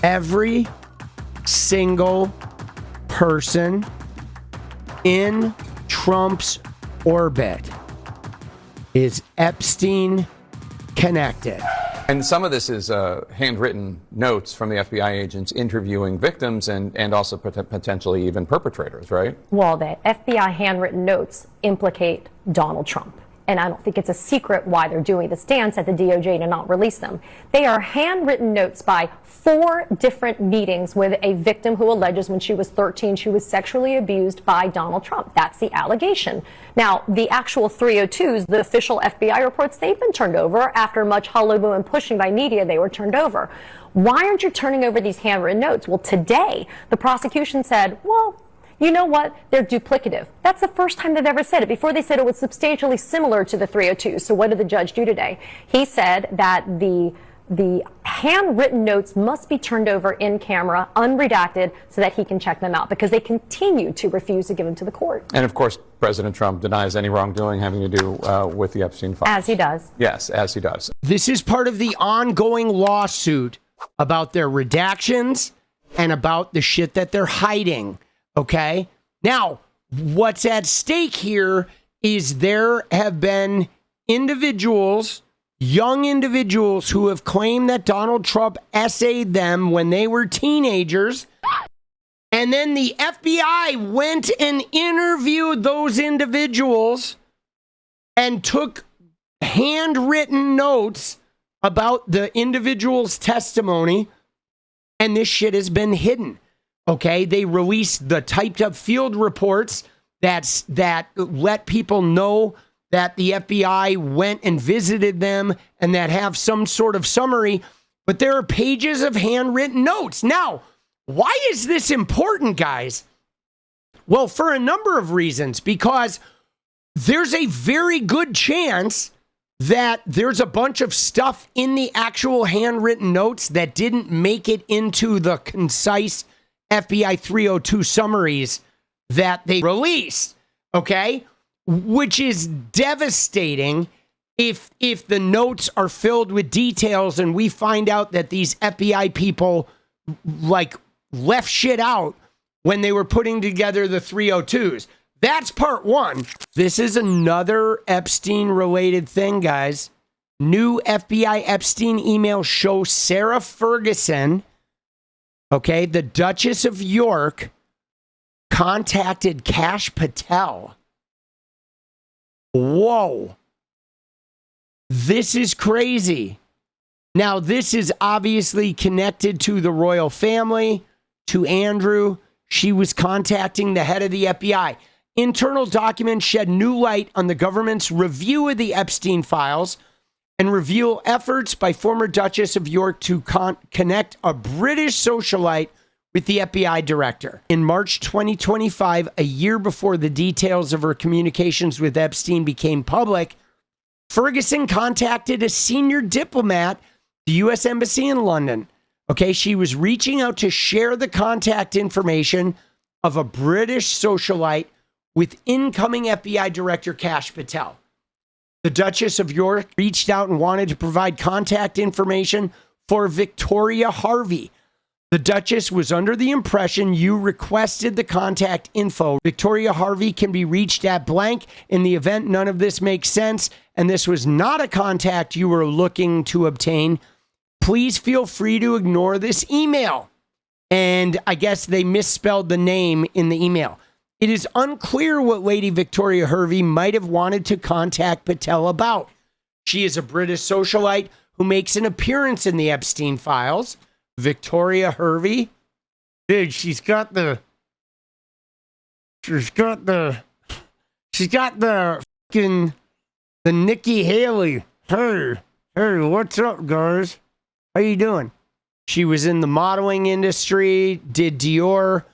Every single person in Trump's orbit is Epstein connected. And some of this is handwritten notes from the FBI agents interviewing victims and also potentially even perpetrators, right? Well, the FBI handwritten notes implicate Donald Trump. And I don't think it's a secret why they're doing this dance at the DOJ to not release them. They are handwritten notes by 4 different meetings with a victim who alleges when she was 13 she was sexually abused by Donald Trump. That's the allegation. Now, the actual 302s, the official FBI reports, they've been turned over. After much hullabaloo and pushing by media, they were turned over. Why aren't you turning over these handwritten notes? Well, today, the prosecution said, well, you know what? They're duplicative. That's the first time they've ever said it. Before, they said it was substantially similar to the 302s. So what did the judge do today? He said that the handwritten notes must be turned over in camera, unredacted, so that he can check them out, because they continue to refuse to give them to the court. And of course, President Trump denies any wrongdoing having to do with the Epstein files. As he does. Yes, as he does. This is part of the ongoing lawsuit about their redactions and about the shit that they're hiding. Okay? Now, what's at stake here is there have been individuals, young individuals, who have claimed that Donald Trump essayed them when they were teenagers. And then the FBI went and interviewed those individuals and took handwritten notes about the individual's testimony. And this shit has been hidden. Okay, they released the typed up field reports that let people know that the FBI went and visited them and that have some sort of summary. But there are pages of handwritten notes. Now, why is this important, guys? Well, for a number of reasons, because there's a very good chance that there's a bunch of stuff in the actual handwritten notes that didn't make it into the concise FBI 302 summaries that they released, okay? Which is devastating if the notes are filled with details and we find out that these FBI people like left shit out when they were putting together the 302s. That's part one. This is another Epstein-related thing, guys. New FBI Epstein emails show Sarah Ferguson, okay, the Duchess of York, contacted Kash Patel. Whoa. This is crazy. Now, this is obviously connected to the royal family, to Andrew. She was contacting the head of the FBI. Internal documents shed new light on the government's review of the Epstein files and reveal efforts by former Duchess of York to connect a British socialite with the FBI director. In March 2025, a year before the details of her communications with Epstein became public, Ferguson contacted a senior diplomat, the U.S. Embassy in London. Okay, she was reaching out to share the contact information of a British socialite with incoming FBI Director Kash Patel. The Duchess of York reached out and wanted to provide contact information for Victoria Harvey. The Duchess was under the impression you requested the contact info. Victoria Harvey can be reached at blank. In the event none of this makes sense and this was not a contact you were looking to obtain, please feel free to ignore this email. And I guess they misspelled the name in the email. It is unclear what Lady Victoria Harvey might have wanted to contact Patel about. She is a British socialite who makes an appearance in the Epstein files. Victoria Harvey, dude, she's got the fucking the Nikki Haley. Hey, what's up, guys? How you doing? She was in the modeling industry, did Dior.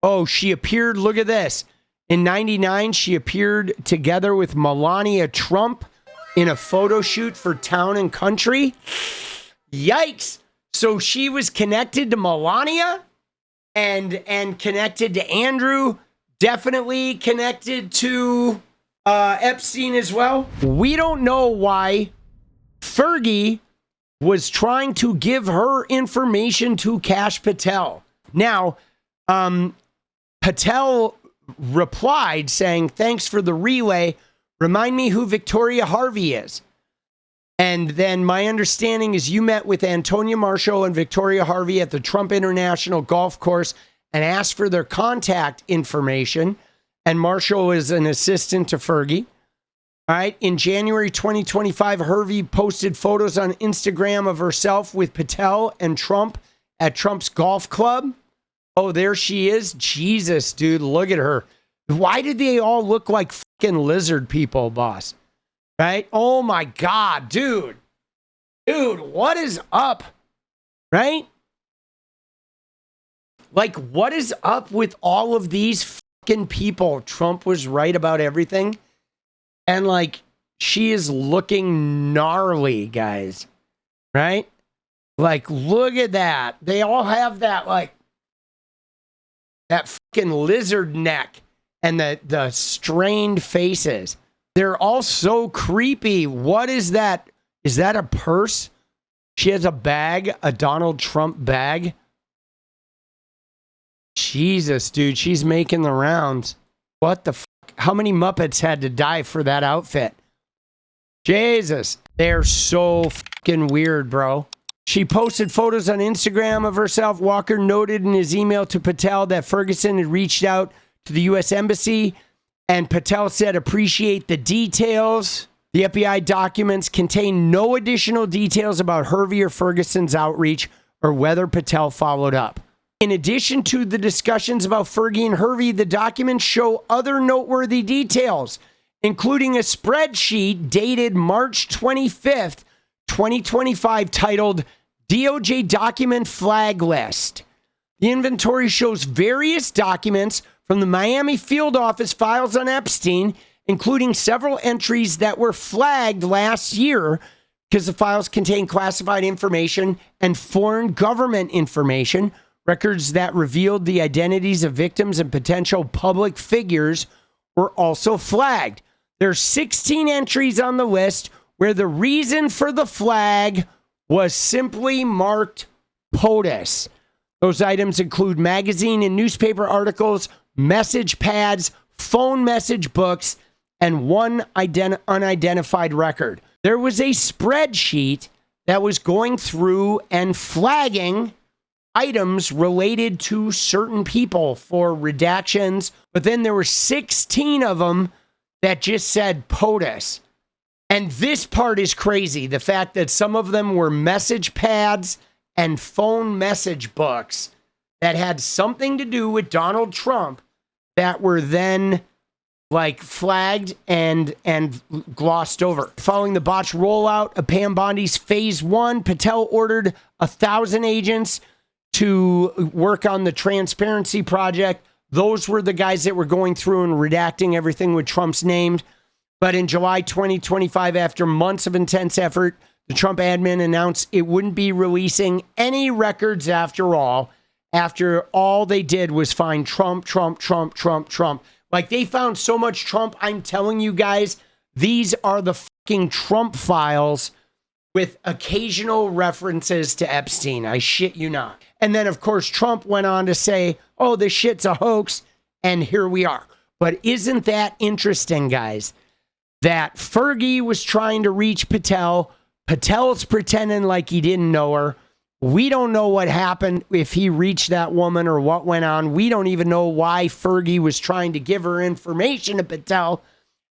Oh, she appeared, look at this. In 99, she appeared together with Melania Trump in a photo shoot for Town and Country. Yikes. So she was connected to Melania and connected to Andrew, definitely connected to Epstein as well. We don't know why Fergie was trying to give her information to Kash Patel. Now, Patel replied saying, "Thanks for the relay. Remind me who 𝗩𝗡𝗽𝗏 is." And then my understanding is you met with Antonia Marshall and 𝗩𝗡𝗽𝗏 at the Trump International Golf Course and asked for their contact information. And Marshall is an assistant to Fergie. All right. In January 2025, 𝗏𝗡𝗽 posted photos on Instagram of herself with Patel and Trump at Trump's golf club. Oh, there she is. Jesus, dude, look at her. Why did they all look like fucking lizard people, boss? Right? Oh my God, dude. Dude, what is up? Right? Like, what is up with all of these fucking people? Trump was right about everything. And like, she is looking gnarly, guys. Right? Like, look at that. They all have that, like, that fucking lizard neck and the strained faces. They're all so creepy. What is that? Is that a purse? She has a bag, a Donald Trump bag. Jesus, dude, she's making the rounds. What the fuck? How many Muppets had to die for that outfit? Jesus, they're so fucking weird, bro. She posted photos on Instagram of herself. Walker noted in his email to Patel that Ferguson had reached out to the U.S. Embassy, and Patel said, "Appreciate the details. The FBI documents contain no additional details about Hervey or Ferguson's outreach or whether Patel followed up." In addition to the discussions about Fergie and Hervey, the documents show other noteworthy details, including a spreadsheet dated March 25th, 2025, titled DOJ Document Flag List. The inventory shows various documents from the Miami field office files on Epstein, including several entries that were flagged last year because the files contain classified information and foreign government information. Records that revealed the identities of victims and potential public figures were also flagged. There's 16 entries on the list where the reason for the flag was simply marked POTUS. Those items include magazine and newspaper articles, message pads, phone message books, and one unidentified record. There was a spreadsheet that was going through and flagging items related to certain people for redactions, but then there were 16 of them that just said POTUS. And this part is crazy. The fact that some of them were message pads and phone message books that had something to do with Donald Trump that were then like flagged and glossed over. Following the botched rollout of Pam Bondi's phase 1, Patel ordered 1,000 agents to work on the transparency project. Those were the guys that were going through and redacting everything with Trump's name. But in July 2025, after months of intense effort, the Trump admin announced it wouldn't be releasing any records after all they did was find Trump. Like, they found so much Trump. I'm telling you guys, these are the fucking Trump files with occasional references to Epstein. I shit you not. And then, of course, Trump went on to say, oh, this shit's a hoax. And here we are. But isn't that interesting, guys? That Fergie was trying to reach Patel. Patel's pretending like he didn't know her. We don't know what happened, if he reached that woman or what went on. We don't even know why Fergie was trying to give her information to Patel.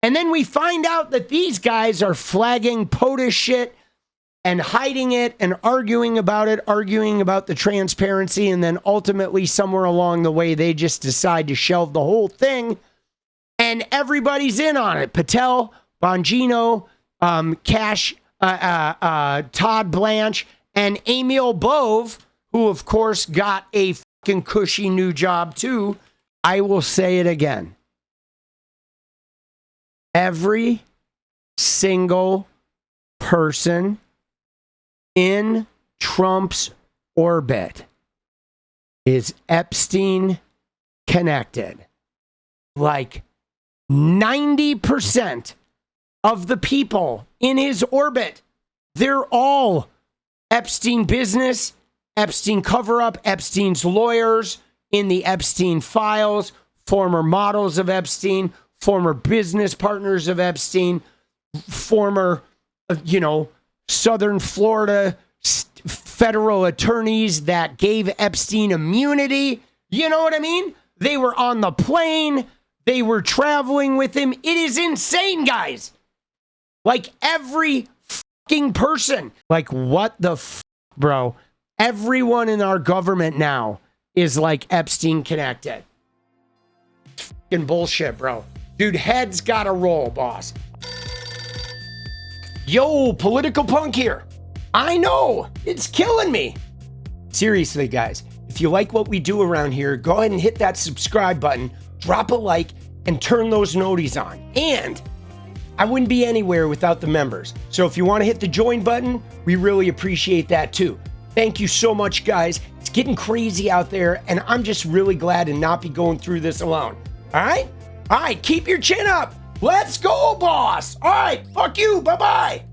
And then we find out that these guys are flagging POTUS shit and hiding it and arguing about the transparency. And then ultimately, somewhere along the way, they just decide to shelve the whole thing. And everybody's in on it. Patel, Bongino, Kash, Todd, Blanche, and Emil Bove, who, of course, got a fucking cushy new job, too. I will say it again. Every single person in Trump's orbit is Epstein connected. Like 90% of the people in his orbit, they're all Epstein business, Epstein cover-up, Epstein's lawyers in the Epstein files, former models of Epstein, former business partners of Epstein, former, Southern Florida federal attorneys that gave Epstein immunity. You know what I mean? They were on the plane. They were traveling with him. It is insane, guys. Like every fucking person. Like what the bro? Everyone in our government now is like Epstein connected. It's fucking bullshit, bro. Dude, heads gotta roll, boss. Yo, political punk here. I know, it's killing me. Seriously, guys, if you like what we do around here, go ahead and hit that subscribe button, drop a like, and turn those noties on. And I wouldn't be anywhere without the members. So if you want to hit the join button, we really appreciate that too. Thank you so much, guys. It's getting crazy out there, and I'm just really glad to not be going through this alone. All right? All right, keep your chin up. Let's go, boss. All right, fuck you. Bye-bye.